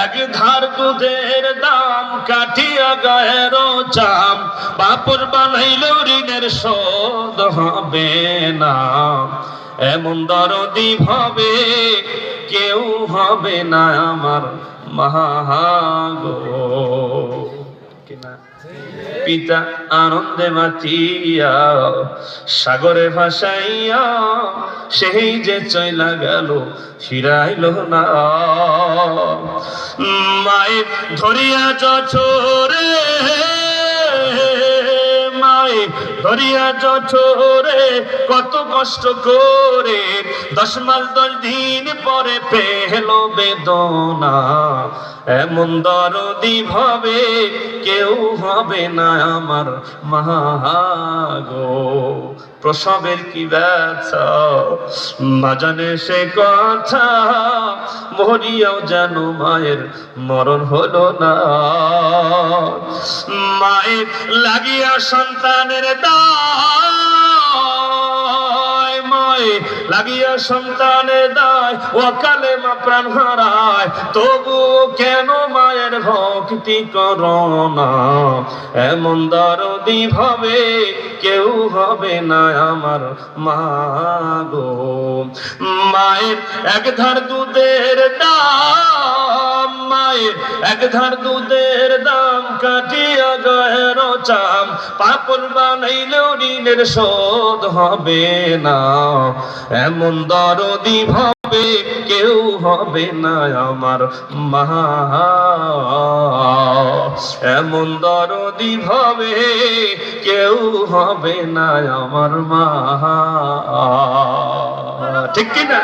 এক ধার দুধের দাম কাটিয়া গায়ের চাম, বাপর বানাইল ঋণের শোধ হবে না। এমন দরদি ভাবে কেউ হবে না আমার মাগো। কিনা পিতা আনন্দে মাতিয়া সাগরে ভাসাইয়া সেই যে চইলা গেল ফিরাইল না। মায়ের ধরিয়া জঠরে, মায়ের ধরিয়া জঠরে কত কষ্ট করে 10 মাস 10 দিন পরে পেল বেদনা। এমন দরদি ভাবে কেউ হবে না আমার মাগো। প্রসবের কি ব্যথা মা জানে সে কথা, মরিয়াও যেন মায়ের মরণ হলো না। মায়ের লাগিয়া সন্তানের দায়, মায়ের লাগিয়া সন্তানের দায় অকালে মা প্রাণ হারায়, তবু কেন মায়ের ভক্তি করো না। এমন দরদি ভাবে কেউ হবে না আমার মাগো। মায়ের এক ধার দুধের দাম, মায়ের এক ধার দুধের দাম কাটিয়া গায়ের চাম, পাপড় বানাইলেও ঋণের শোধ হবে না। এমন দরদি ভাবে কেউ হবে না আমার মা, এমন দরদি ভাবে কেউ হবে না আমার মা। ঠিক কিনা?